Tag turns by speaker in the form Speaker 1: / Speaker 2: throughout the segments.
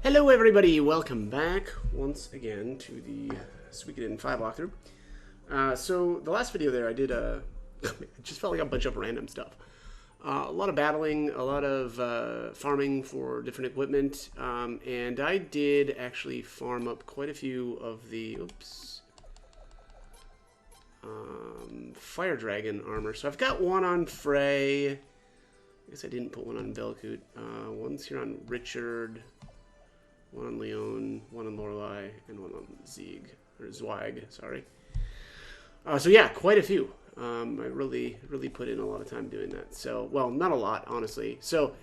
Speaker 1: Hello everybody, welcome back once again to the Suikoden 5 walkthrough. So the last video there I did it just felt like a bunch of random stuff. A lot of battling, a lot of farming for different equipment, and I did actually farm up quite a few of the, Fire Dragon armor. So I've got one on Frey. I guess I didn't put one on Belkut. One's here on Richard. One on Leon, one on Lorelei, and one on Zweig, sorry. So yeah, quite a few. I really put in a lot of time doing that. So, well, not a lot, honestly. So,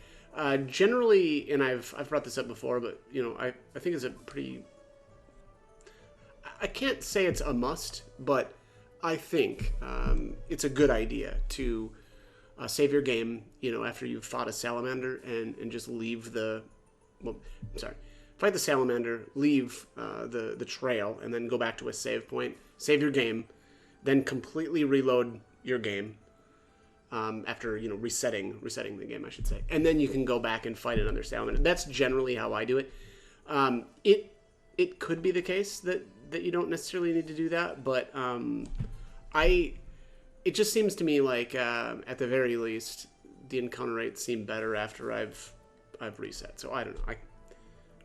Speaker 1: generally, and I've brought this up before, but, you know, I think it's a pretty... I can't say it's a must, but I think it's a good idea to save your game, you know, after you've fought a salamander and just leave the... Well, sorry. Fight the salamander, leave the trail, and then go back to a save point. Save your game, then completely reload your game after, you know, resetting the game, I should say. And then you can go back and fight another salamander. That's generally how I do it. It could be the case that you don't necessarily need to do that, but it just seems to me like at the very least the encounter rates seem better after I've reset. So I don't know.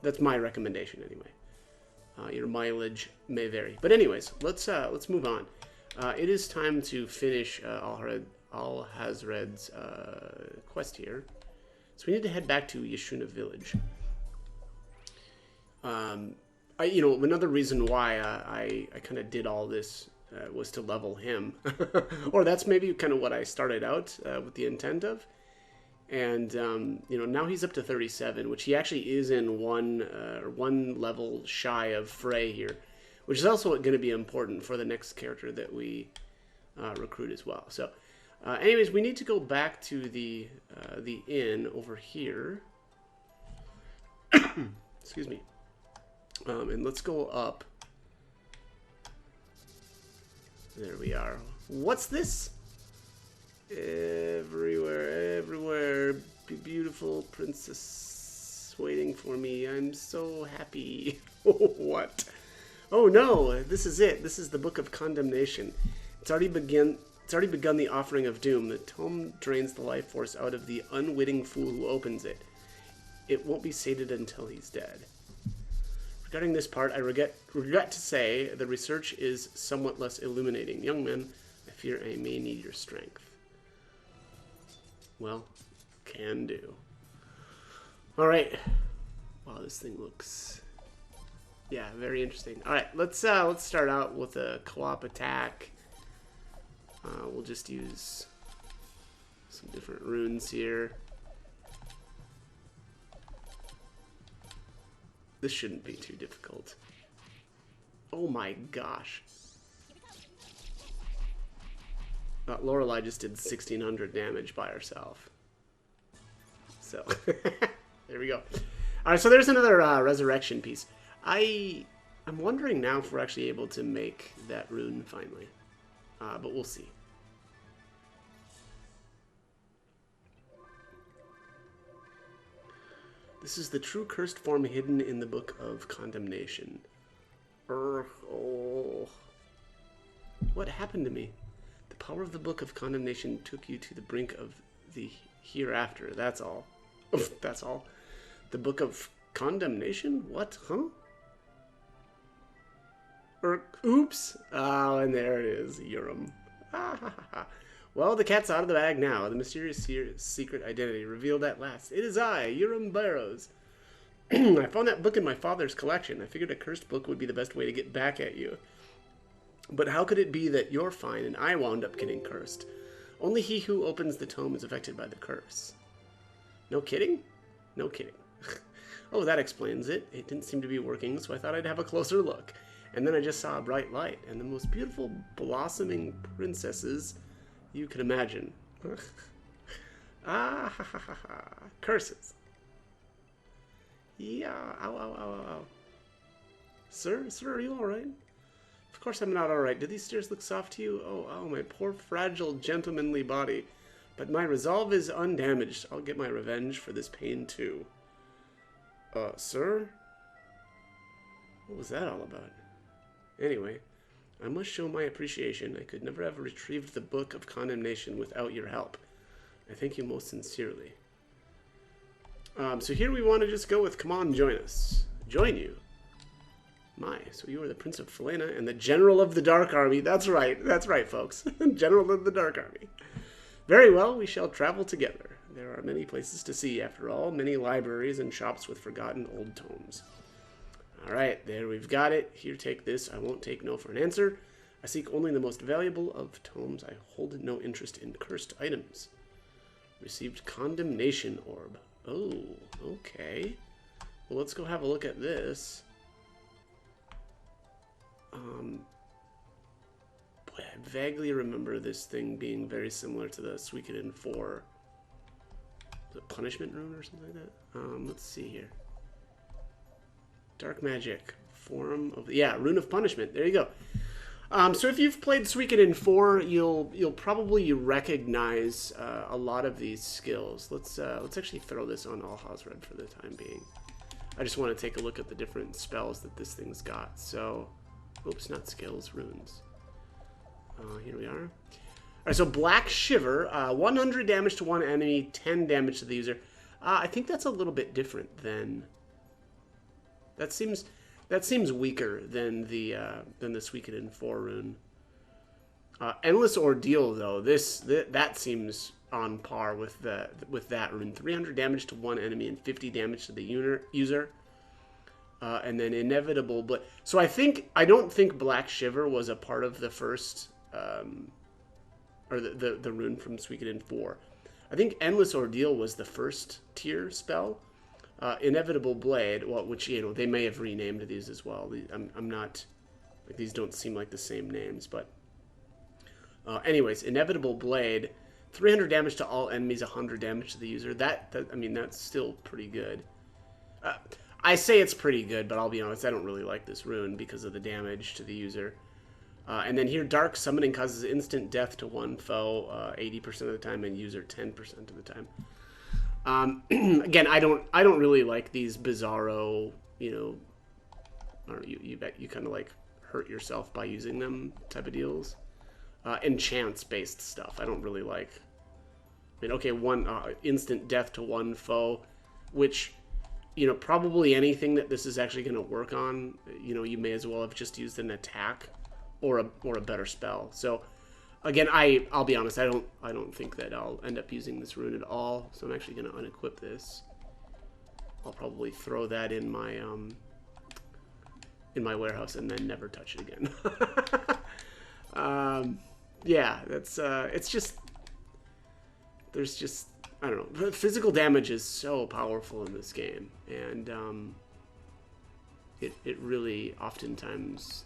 Speaker 1: That's my recommendation anyway. Your mileage may vary, but anyways, let's move on. It is time to finish Alhazred's quest here. So we need to head back to Yashuna village. You know, another reason why I kind of did all this was to level him, or that's maybe kind of what I started out with the intent of. And, you know, now he's up to 37, which he actually is in one level shy of Frey here, which is also going to be important for the next character that we recruit as well. So, anyways, we need to go back to the inn over here. Excuse me. And let's go up. There we are. What's this? Everywhere, beautiful princess waiting for me. I'm so happy. What? Oh no, this is it. This is the Book of Condemnation. It's already begun the offering of doom. The tome drains the life force out of the unwitting fool who opens it. It won't be sated until he's dead. Regarding this part, I regret to say the research is somewhat less illuminating. Young men, I fear I may need your strength. Well, can do. All right. Wow, this thing looks, yeah, very interesting. All right, let's start out with a co-op attack. We'll just use some different runes here. This shouldn't be too difficult. Oh my gosh. Lorelei just did 1,600 damage by herself. So, there we go. Alright, so there's another resurrection piece. I'm wondering now if we're actually able to make that rune finally. But we'll see. This is the true cursed form hidden in the Book of Condemnation. Oh. What happened to me? The power of the Book of Condemnation took you to the brink of the hereafter. That's all. That's all. The Book of Condemnation? What? Huh? Oops. Oh, and there it is. Urim. Well, the cat's out of the bag now. The mysterious secret identity revealed at last. It is I, Urim Barrows. I found that book in my father's collection. I figured a cursed book would be the best way to get back at you. But how could it be that you're fine and I wound up getting cursed? Only he who opens the tome is affected by the curse. No kidding? No kidding. Oh, that explains it. It didn't seem to be working, so I thought I'd have a closer look. And then I just saw a bright light and the most beautiful blossoming princesses you could imagine. Ah, ha, ha, ha, ha. Curses. Yeah, ow, ow, ow, ow, ow. Sir, are you alright? Of course I'm not alright. Did these stairs look soft to you? Oh, my poor, fragile, gentlemanly body. But my resolve is undamaged. I'll get my revenge for this pain, too. Sir? What was that all about? Anyway, I must show my appreciation. I could never have retrieved the Book of Condemnation without your help. I thank you most sincerely. So here we want to just go with, come on, join us. Join you. My, so you are the Prince of Felena and the General of the Dark Army. That's right, folks. General of the Dark Army. Very well, we shall travel together. There are many places to see, after all, many libraries and shops with forgotten old tomes. All right, there we've got it. Here, take this. I won't take no for an answer. I seek only the most valuable of tomes. I hold no interest in cursed items. Received Condemnation Orb. Oh, okay. Well, let's go have a look at this. Boy, I vaguely remember this thing being very similar to the Suikoden 4. The Punishment Rune or something like that? Let's see here. Dark Magic. Form of... Yeah, Rune of Punishment. There you go. So if you've played Suikoden 4, you'll probably recognize a lot of these skills. Let's actually throw this on All Hausred for the time being. I just want to take a look at the different spells that this thing's got. So, oops, not skills, runes. Here we are. Alright, so Black Shiver, 100 damage to one enemy, 10 damage to the user. I think that's a little bit different than... That seems weaker than the Suikoden 4 rune. Endless Ordeal, though, that seems on par with that rune. 300 damage to one enemy and 50 damage to the user. And then Inevitable, but so I don't think Black Shiver was a part of the first, or the rune from Suikoden 4. I think Endless Ordeal was the first tier spell. Inevitable Blade, well, which, you know, they may have renamed these as well. I'm not, like, these don't seem like the same names, but anyways, Inevitable Blade, 300 damage to all enemies, 100 damage to the user. I mean, that's still pretty good. I say it's pretty good, but I'll be honest, I don't really like this rune because of the damage to the user. And then here, Dark Summoning causes instant death to one foe 80% of the time and user 10% of the time. Again, I don't really like these bizarro, you know, I don't know, you kind of like hurt yourself by using them type of deals. Enchants-based stuff, I don't really like. I mean, okay, one instant death to one foe, which, you know, probably anything that this is actually going to work on, you know, you may as well have just used an attack or a better spell. So, again, I'll be honest, I don't think that I'll end up using this rune at all. So I'm actually going to unequip this. I'll probably throw that in my warehouse and then never touch it again. Yeah, that's it's just, there's just, I don't know, physical damage is so powerful in this game, and it really oftentimes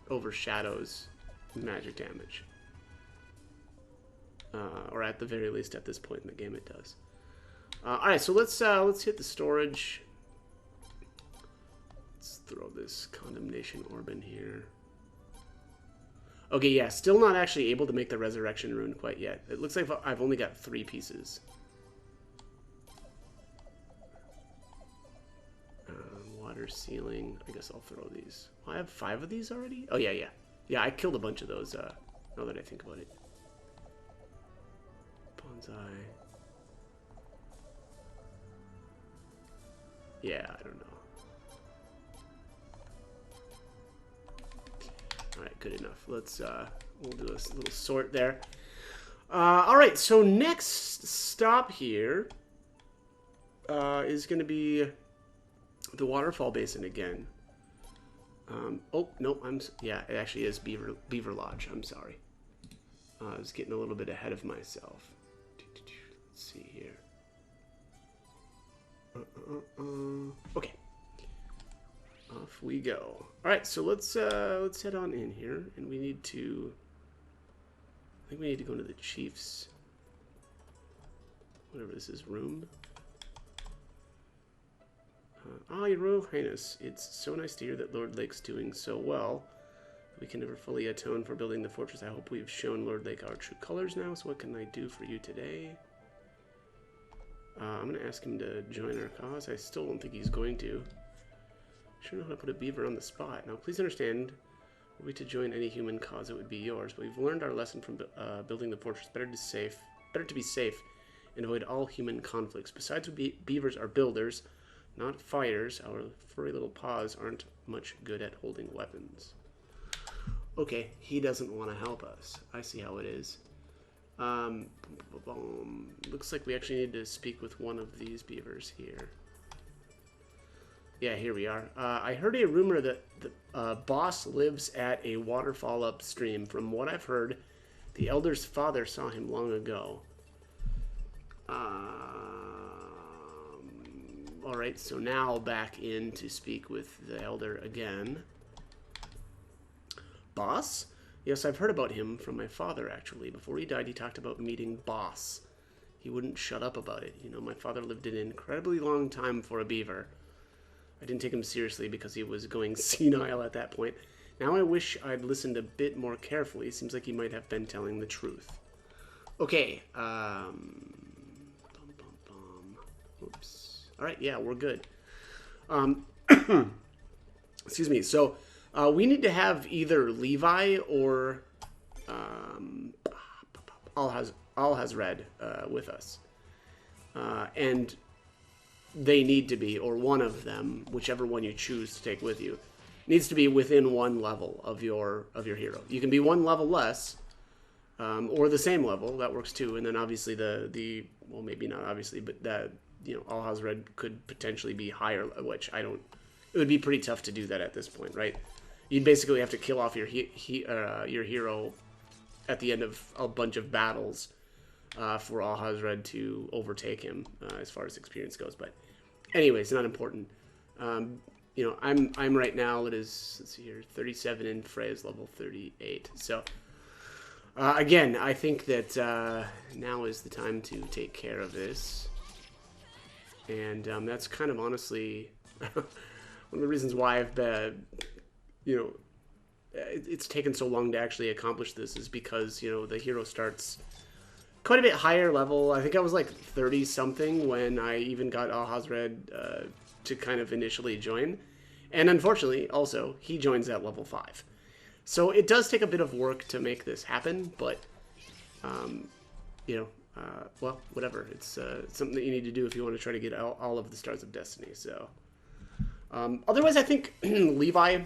Speaker 1: overshadows magic damage. Or at the very least, at this point in the game, it does. All right, so let's hit the storage. Let's throw this Condemnation Orb in here. Okay, yeah, still not actually able to make the Resurrection Rune quite yet. It looks like I've only got 3 pieces. Water Ceiling. I guess I'll throw these. Oh, I have 5 of these already? Oh, yeah, yeah. Yeah, I killed a bunch of those, now that I think about it. Bonsai. Yeah, I don't know. Alright, good enough. Let's, we'll do a little sort there. Alright, so next stop here is going to be the Waterfall Basin again. Oh, no, yeah, it actually is Beaver Lodge. I'm sorry. I was getting a little bit ahead of myself. Let's see here. Okay. Off we go. All right, so let's head on in here, and we need to. I think we need to go into the chief's. Whatever this is, room. Your Royal Highness, it's so nice to hear that Lord Lake's doing so well. We can never fully atone for building the fortress. I hope we've shown Lord Lake our true colors now. So what can I do for you today? I'm going to ask him to join our cause. I still don't think he's going to. Sure know how to put a beaver on the spot. Now, please understand, were we to join any human cause, it would be yours. But we've learned our lesson from building the fortress. Better to be safe and avoid all human conflicts. Besides, beavers are builders, not fighters. Our furry little paws aren't much good at holding weapons. Okay, he doesn't want to help us. I see how it is. Looks like we actually need to speak with one of these beavers here. Yeah, here we are. I heard a rumor that the boss lives at a waterfall upstream. From what I've heard, the elder's father saw him long ago. Alright, so now back in to speak with the elder again. Boss? Yes, I've heard about him from my father, actually. Before he died, he talked about meeting Boss. He wouldn't shut up about it. You know, my father lived an incredibly long time for a beaver. I didn't take him seriously because he was going senile at that point. Now I wish I'd listened a bit more carefully. Seems like he might have been telling the truth. Okay, Oops. Alright, yeah, we're good. Excuse me, so... we need to have either Levi or Alhazred with us. And they need to be, or one of them, whichever one you choose to take with you, needs to be within one level of your hero. You can be one level less, or the same level. That works too. And then obviously the well, maybe not obviously, but that, you know, Alhazred could potentially be higher, which I don't. It would be pretty tough to do that at this point, right? You'd basically have to kill off your hero at the end of a bunch of battles for Alhazred to overtake him as far as experience goes. But anyways, not important. You know, I'm right now. It is, let's see here, 37, and Freya's level 38. So again, I think that now is the time to take care of this, and that's kind of honestly one of the reasons why I've been. You know, it's taken so long to actually accomplish this is because, you know, the hero starts quite a bit higher level. I think I was like 30-something when I even got Alhazred to kind of initially join. And unfortunately, also, he joins at level 5. So it does take a bit of work to make this happen, but, you know, well, whatever. It's something that you need to do if you want to try to get all of the Stars of Destiny. So, otherwise, I think Levi...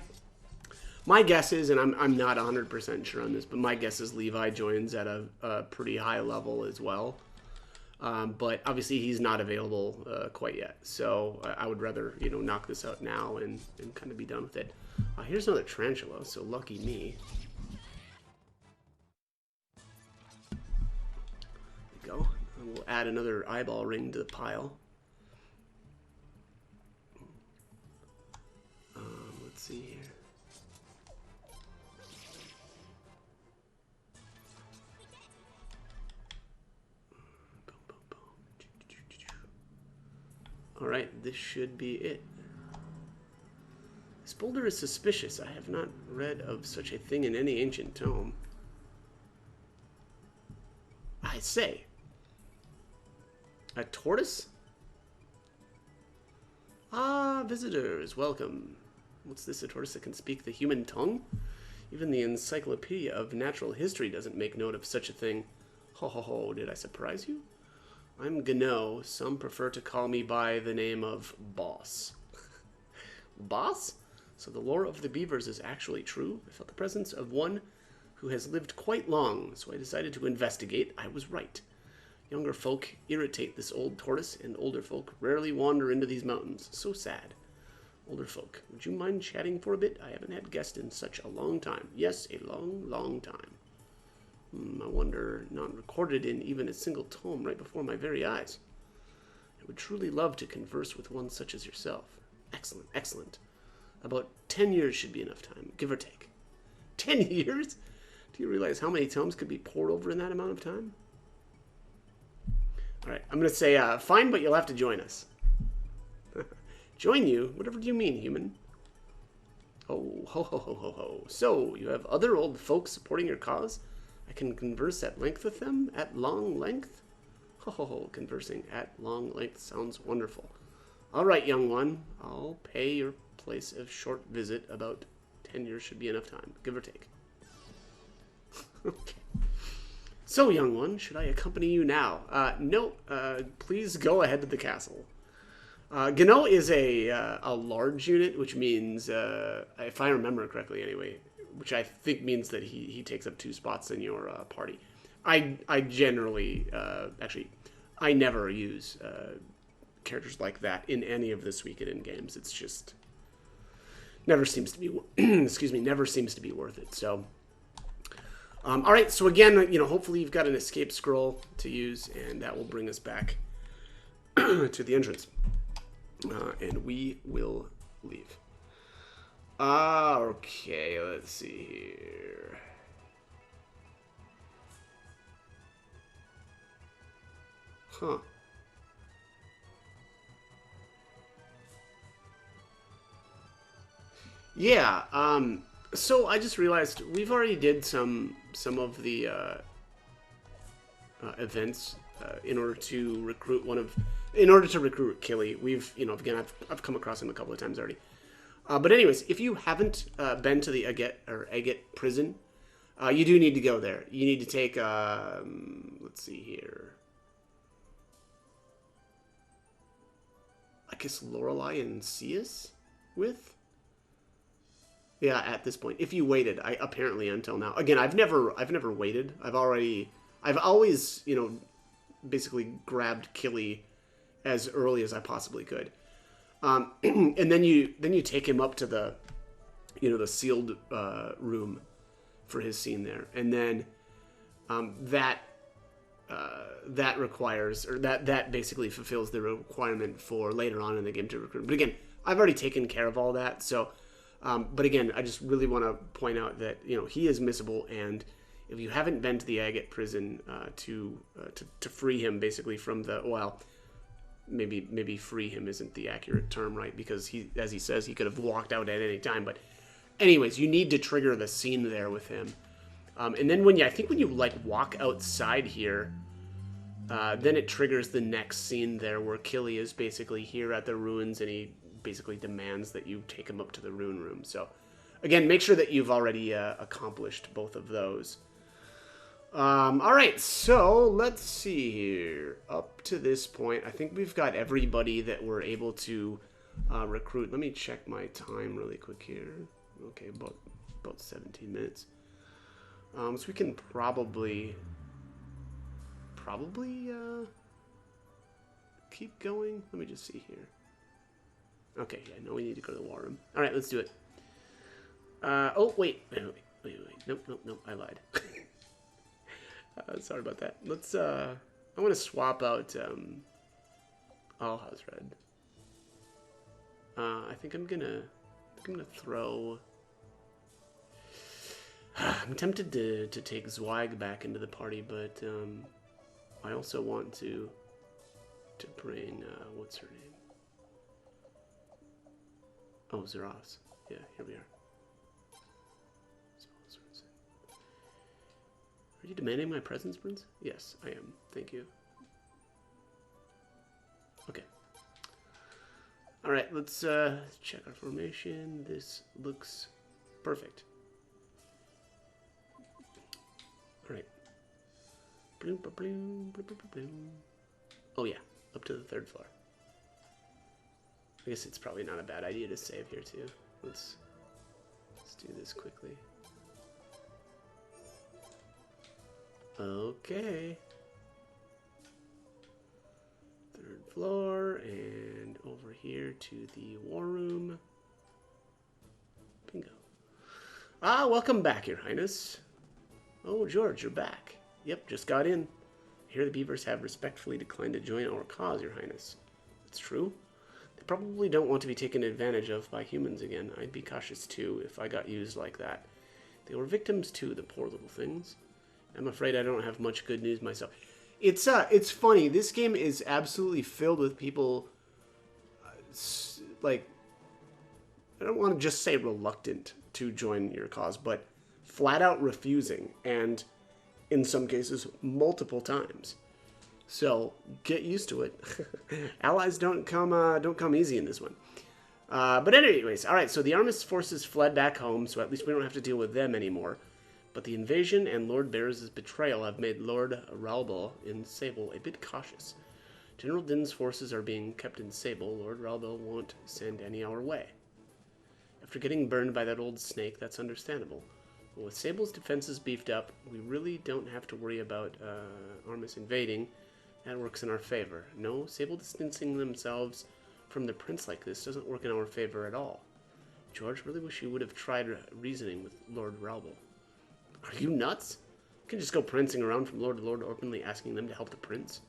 Speaker 1: My guess is, and I'm not 100% sure on this, but my guess is Levi joins at a pretty high level as well. But obviously he's not available quite yet. So I would rather, you know, knock this out now and kind of be done with it. Here's another tarantula, so lucky me. There we go. And we'll add another eyeball ring to the pile. Let's see here. Alright, this should be it. This boulder is suspicious. I have not read of such a thing in any ancient tome. I say. A tortoise? Ah, visitors, welcome. What's this, a tortoise that can speak the human tongue? Even the Encyclopedia of Natural History doesn't make note of such a thing. Ho ho ho, did I surprise you? I'm Gano. Some prefer to call me by the name of Boss. Boss? So the lore of the beavers is actually true? I felt the presence of one who has lived quite long, so I decided to investigate. I was right. Younger folk irritate this old tortoise, and older folk rarely wander into these mountains. So sad. Older folk, would you mind chatting for a bit? I haven't had guests in such a long time. Yes, a long, long time. I wonder, not recorded in even a single tome right before my very eyes. I would truly love to converse with one such as yourself. Excellent, excellent. About 10 years should be enough time, give or take. 10 years? Do you realize how many tomes could be poured over in that amount of time? All right, I'm going to say, fine, but you'll have to join us. Join you? Whatever do you mean, human? Oh, ho, ho, ho, ho, ho. So, you have other old folks supporting your cause? I can converse at length with them? At long length? Ho, ho, ho. Conversing at long length sounds wonderful. All right, young one. I'll pay your place of short visit. About 10 years should be enough time, give or take. Okay. So, young one, should I accompany you now? No. Please go ahead to the castle. Gano is a large unit, which means, if I remember correctly anyway, which I think means that he takes up 2 spots in your party. I generally, actually, I never use characters like that in any of the Suikoden games. It's just never seems to be, excuse me, never seems to be worth it. So, all right. So again, hopefully you've got an escape scroll to use, and that will bring us back to the entrance. And we will leave. Okay, let's see here. Huh. Yeah, so I just realized we've already did some of the events in order to recruit Killy. We've, again, I've come across him a couple of times already. But anyways, if you haven't been to the Agate prison, you do need to go there. You need to take, let's see here. I guess Lorelei and Cius with? Yeah, at this point. If you waited, apparently until now. Again, I've never waited. I've always, basically grabbed Killy as early as I possibly could. And then you take him up to the, the sealed room for his scene there, and then that requires, or that basically fulfills the requirement for later on in the game to recruit. But again, I've already taken care of all that. So, but again, I just really want to point out that he is missable, and if you haven't been to the Agate prison to free him basically from the, well, maybe free him isn't the accurate term, right? Because he, as he says, he could have walked out at any time. But anyways, you need to trigger the scene there with him. And then when you like walk outside here, then it triggers the next scene there where Killy is basically here at the ruins, and he basically demands that you take him up to the rune room. So again, make sure that you've already accomplished both of those. All right, so let's see here. Up to this point, I think we've got everybody that we're able to recruit. Let me check my time really quick here. Okay, about 17 minutes. So we can probably keep going. Let me just see here. Okay, yeah, no, we need to go to the war room. All right, let's do it. Oh, wait. Nope, I lied. Sorry about that. Let's, I want to swap out, Alha's Red. I think I'm gonna throw... I'm tempted to take Zweig back into the party, but, I also want to bring, what's her name? Oh, Zeros. Yeah, here we are. Are you demanding my presence, Prince? Yes, I am. Thank you. Okay. Alright, let's check our formation. This looks perfect. Alright. Oh yeah, up to the 3rd floor. I guess it's probably not a bad idea to save here too. Let's do this quickly. Okay. 3rd floor, and over here to the war room. Bingo. Ah, welcome back, Your Highness. Oh, George, you're back. Yep, just got in. I hear the beavers have respectfully declined to join our cause, Your Highness. That's true. They probably don't want to be taken advantage of by humans again. I'd be cautious too if I got used like that. They were victims too, the poor little things. I'm afraid I don't have much good news myself. It's funny. This game is absolutely filled with people, like, I don't want to just say reluctant to join your cause, but flat out refusing, and in some cases, multiple times. So get used to it. Allies don't come easy in this one. But anyways, all right. So the Armistice forces fled back home, so at least we don't have to deal with them anymore. But the invasion and Lord Barrows' betrayal have made Lord Ralbal in Sable a bit cautious. General Din's forces are being kept in Sable. Lord Ralbal won't send any our way. After getting burned by that old snake, that's understandable. But with Sable's defenses beefed up, we really don't have to worry about Armis invading. That works in our favor. No, Sable distancing themselves from the prince like this doesn't work in our favor at all. George, really wish you would have tried reasoning with Lord Ralbal. Are you nuts? You can just go prancing around from lord to lord openly asking them to help the prince.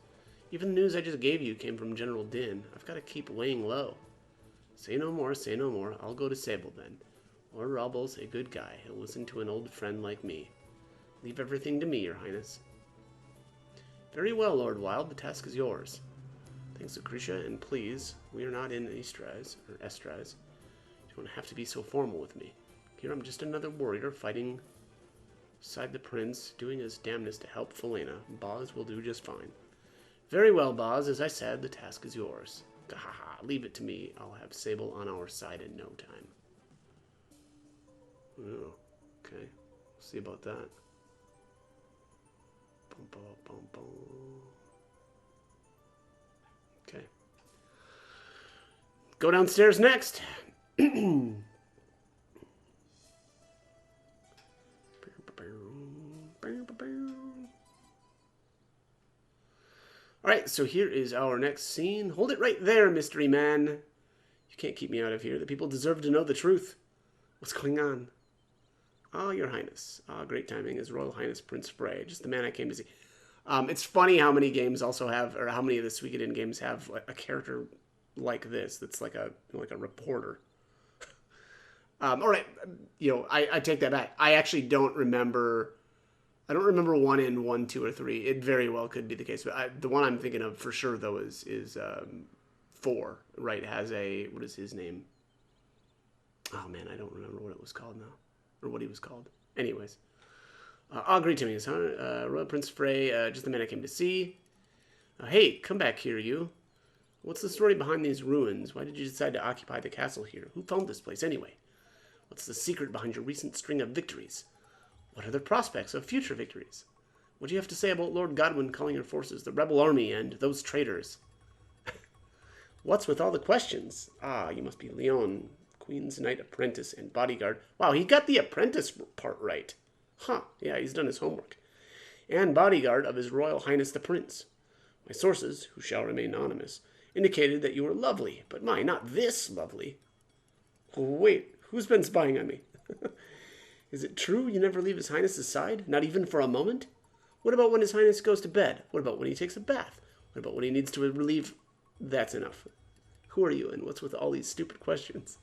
Speaker 1: Even the news I just gave you came from General Din. I've got to keep laying low. Say no more, say no more. I'll go to Sable then. Lord Ralbal's a good guy. He'll listen to an old friend like me. Leave everything to me, Your Highness. Very well, Lord Wilde. The task is yours. Thanks, Lucretia, and please, we are not in Estraz. You don't have to be so formal with me. Here I'm just another warrior fighting beside the prince, doing his damnedest to help Felena. Boz will do just fine. Very well, Boz. As I said, the task is yours. Gahaha, leave it to me. I'll have Sable on our side in no time. Oh, okay. We'll see about that. Boom, boom, boom, boom. Okay. Go downstairs next. Alright, so here is our next scene. Hold it right there, mystery man. You can't keep me out of here. The people deserve to know the truth. What's going on? Oh, Your Highness. Great timing. His Royal Highness Prince Frey. Just the man I came to see. It's funny how many games also have, or how many of the Suikoden games have a character like this. That's like a reporter. All right, I take that back. I actually don't remember. I don't remember 1 in 1, 2, or 3. It very well could be the case, but the one I'm thinking of for sure though is 4. Right? It has what is his name? Oh man, I don't remember what it was called now, or what he was called. Anyways, great to me, son. Royal Prince Frey, just the man I came to see. Hey, come back here, you. What's the story behind these ruins? Why did you decide to occupy the castle here? Who found this place anyway? What's the secret behind your recent string of victories? What are the prospects of future victories? What do you have to say about Lord Godwin calling your forces the rebel army and those traitors? What's with all the questions? You must be Leon, Queen's Knight Apprentice and Bodyguard. Wow, he got the apprentice part right. Huh, yeah, he's done his homework. And bodyguard of His Royal Highness the Prince. My sources, who shall remain anonymous, indicated that you were lovely, but my, not this lovely. Wait, who's been spying on me? Is it true you never leave His Highness's side? Not even for a moment? What about when His Highness goes to bed? What about when he takes a bath? What about when he needs to relieve... That's enough. Who are you, and what's with all these stupid questions?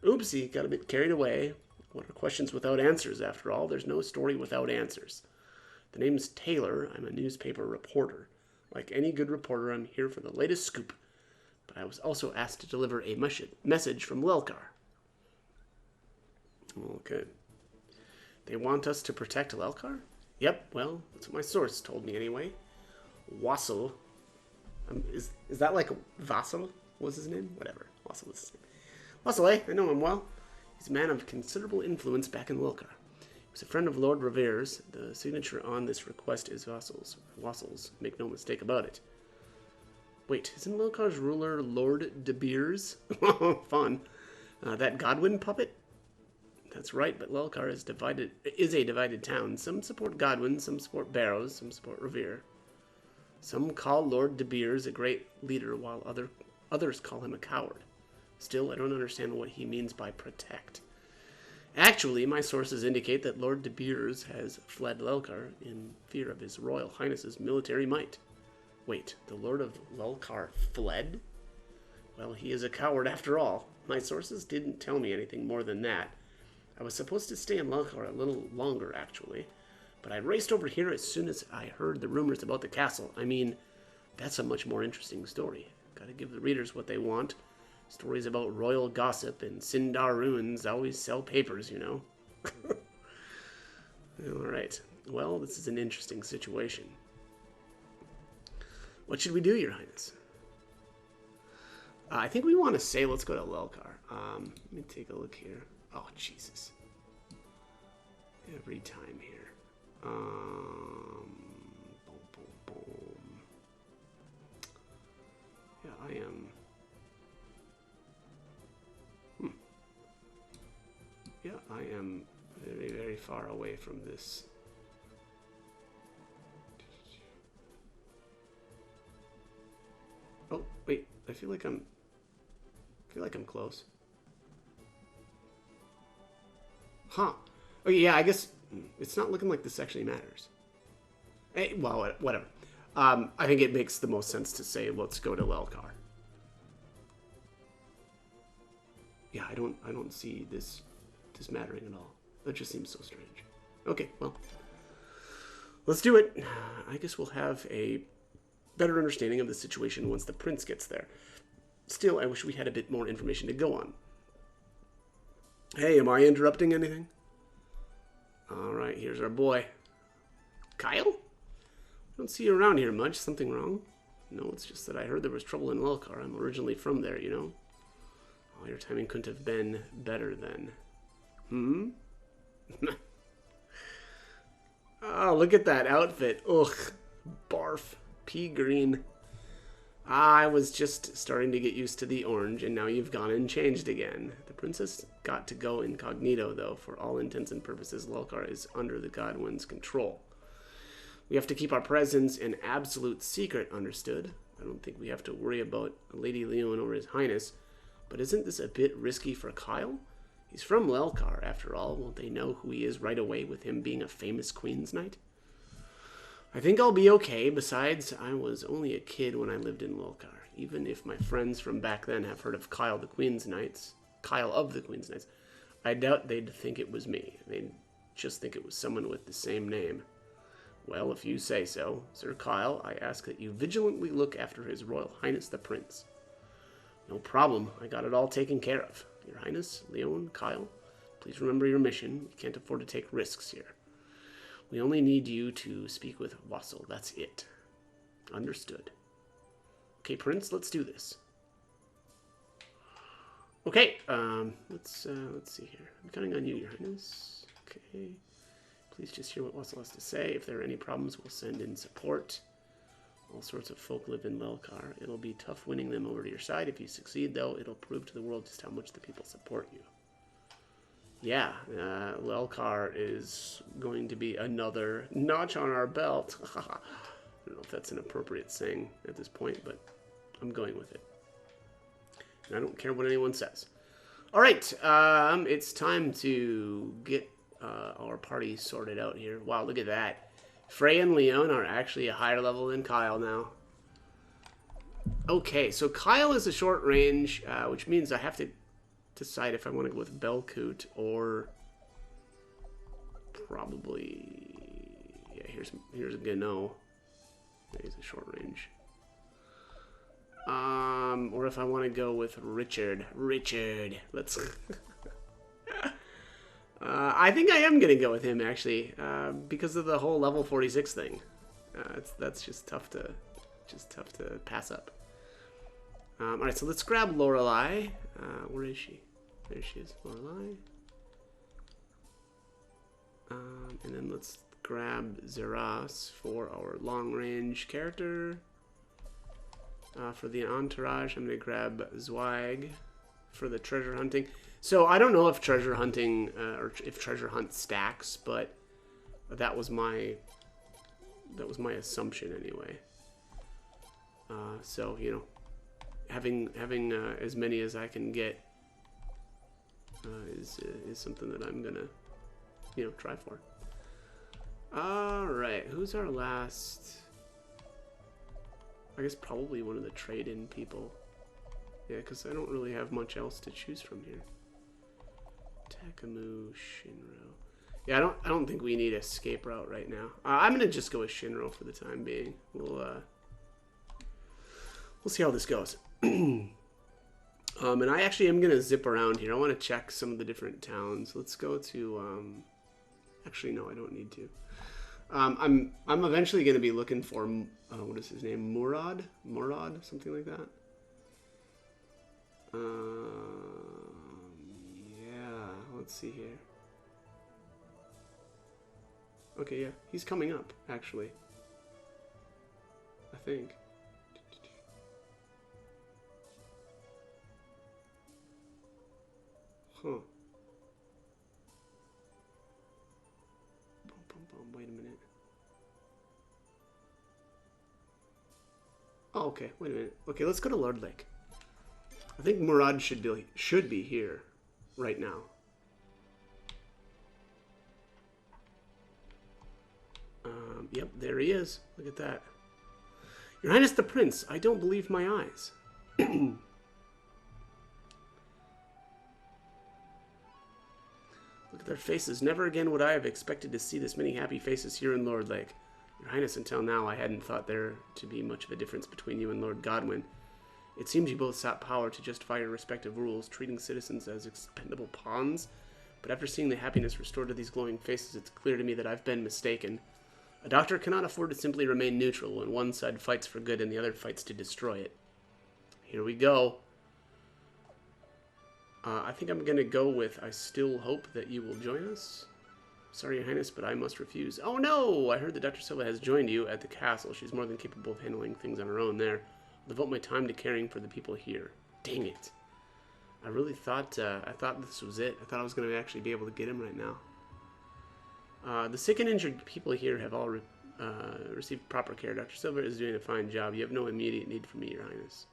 Speaker 1: Oopsie, got a bit carried away. What are questions without answers, after all? There's no story without answers. The name's Taylor. I'm a newspaper reporter. Like any good reporter, I'm here for the latest scoop. But I was also asked to deliver a message from Lelkar. Okay. They want us to protect Lelkar? Yep, well, that's what my source told me anyway. Wassel. Is that like Vassal? What was his name? Whatever. Wassel was his name. Wassel, I know him well. He's a man of considerable influence back in Lelkar. He was a friend of Lord Revere's. The signature on this request is Wassel's. Make no mistake about it. Wait, isn't Lelkar's ruler Lord De Beers? Fun. That Godwin puppet? That's right, but Lelkar is a divided town. Some support Godwin, some support Barrows, some support Revere. Some call Lord De Beers a great leader, while others call him a coward. Still, I don't understand what he means by protect. Actually, my sources indicate that Lord De Beers has fled Lelkar in fear of His Royal Highness's military might. Wait, the Lord of Lelkar fled? Well, he is a coward after all. My sources didn't tell me anything more than that. I was supposed to stay in Lelkar a little longer, actually, but I raced over here as soon as I heard the rumors about the castle. I mean, that's a much more interesting story. Gotta give the readers what they want. Stories about royal gossip and Sindar ruins always sell papers, you know. All right. Well, this is an interesting situation. What should we do, Your Highness? I think we want to say let's go to Lelkar. Let me take a look here. Oh, Jesus. Every time here. Boom, boom, boom. Yeah, I am. Yeah, I am very, very far away from this. Oh, wait. I feel like I'm close. Huh. Okay, yeah, I guess it's not looking like this actually matters. Hey, well, whatever. I think it makes the most sense to say let's go to Lelkar. Yeah, I don't see this mattering at all. That just seems so strange. Okay, well, let's do it. I guess we'll have a better understanding of the situation once the prince gets there. Still, I wish we had a bit more information to go on. Hey, am I interrupting anything? Alright, here's our boy. Kyle? I don't see you around here much. Something wrong? No, it's just that I heard there was trouble in Lelkar. I'm originally from there, you know? Oh, your timing couldn't have been better then. Hmm? Oh, look at that outfit. Ugh. Barf. Pea green. I was just starting to get used to the orange, and now you've gone and changed again. The princess got to go incognito, though. For all intents and purposes, Lelkar is under the Godwin's control. We have to keep our presence an absolute secret, understood? I don't think we have to worry about Lady Leon or His Highness, but isn't this a bit risky for Kyle? He's from Lelkar, after all. Won't they know who he is right away with him being a famous Queen's Knight? I think I'll be okay. Besides, I was only a kid when I lived in Lelkar. Even if my friends from back then have heard of Kyle of the Queen's Knights, I doubt they'd think it was me. They'd just think it was someone with the same name. Well, if you say so, Sir Kyle, I ask that you vigilantly look after His Royal Highness the Prince. No problem. I got it all taken care of. Your Highness, Leon, Kyle, please remember your mission. You can't afford to take risks here. We only need you to speak with Wassel. That's it. Understood. Okay, Prince, let's do this. Okay, let's see here. I'm counting on you, Your Highness. Okay. Please just hear what Wassel has to say. If there are any problems, we'll send in support. All sorts of folk live in Lelkar. It'll be tough winning them over to your side. If you succeed, though, it'll prove to the world just how much the people support you. Yeah, Lelkar is going to be another notch on our belt. I don't know if that's an appropriate saying at this point, but I'm going with it. And I don't care what anyone says. All right, it's time to get our party sorted out here. Wow, look at that. Frey and Leon are actually a higher level than Kyle now. Okay, so Kyle is a short range, which means I have to decide if I want to go with Belkut or probably, yeah, here's a Gano. He's a short range. Or if I want to go with Richard. Let's I think I am gonna go with him actually, because of the whole level 46 thing. That's just tough to pass up. All right, so let's grab Lorelei. Where is she? There she is, Lorelei. And then let's grab Zeras for our long-range character. For the entourage, I'm gonna grab Zweig for the treasure hunting. So I don't know if treasure hunting or if treasure hunt stacks, but that was my assumption anyway. So you know, having as many as I can get is something that I'm gonna try for. All right, who's our last? I guess probably one of the trade-in people. Yeah, because I don't really have much else to choose from here. Takamu, Shinro. Yeah, I don't think we need a escape route right now. I'm gonna just go with Shinro for the time being. We'll see how this goes. And I actually am gonna zip around here. I want to check some of the different towns. Let's go to. Actually, no, I don't need to. I'm eventually going to be looking for what is his name? Murad, something like that. Yeah. Let's see here. Okay, yeah, he's coming up actually. I think. Huh. Wait a minute. Oh, okay. Wait a minute. Okay, let's go to Lord Lake. I think Murad should be here right now. Yep, there he is. Look at that. Your Highness the Prince, I don't believe my eyes. Look at their faces. Never again would I have expected to see this many happy faces here in Lord Lake. Your Highness, until now I hadn't thought there to be much of a difference between you and Lord Godwin. It seems you both sought power to justify your respective rules, treating citizens as expendable pawns. But after seeing the happiness restored to these glowing faces, it's clear to me that I've been mistaken. A doctor cannot afford to simply remain neutral when one side fights for good and the other fights to destroy it. Here we go. I think I'm going to go with, I still hope that you will join us. Sorry, Your Highness, but I must refuse. Oh no! I heard that Dr. Silva has joined you at the castle. She's more than capable of handling things on her own there. I'll devote my time to caring for the people here. Dang it. I really thought, I thought this was it. I thought I was going to actually be able to get him right now. The sick and injured people here have all received proper care. Dr. Silva is doing a fine job. You have no immediate need for me, Your Highness.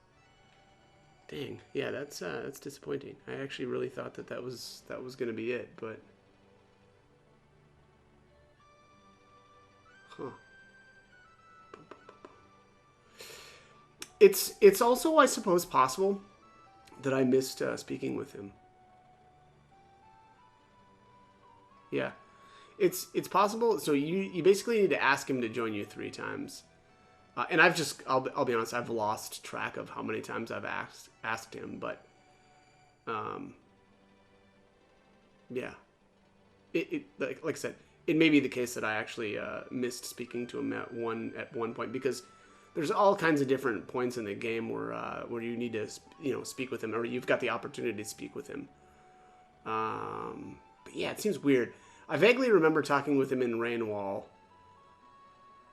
Speaker 1: Dang, yeah, that's disappointing. I actually really thought that was going to be it, but huh. It's also, I suppose, possible that I missed speaking with him. Yeah. It's possible. So you basically need to ask him to join you 3 times, and I'll be honest, I've lost track of how many times I've asked him, but yeah, it like I said, it may be the case that I actually missed speaking to him at one point, because there's all kinds of different points in the game where you need to speak with him, or you've got the opportunity to speak with him. But yeah, it seems weird. I vaguely remember talking with him in Rainwall,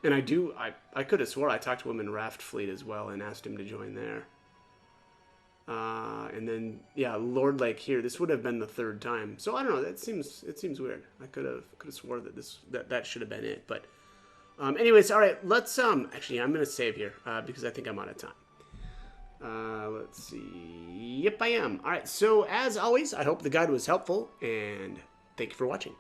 Speaker 1: and I could have swore I talked to him in Raft Fleet as well and asked him to join there. And then yeah, Lord Lake here. This would have been the 3rd time. So I don't know. It seems weird. I could have swore that that should have been it. But anyways, all right. Let's actually I'm gonna save here because I think I'm out of time. Let's see. Yep, I am. All right. So as always, I hope the guide was helpful, and thank you for watching.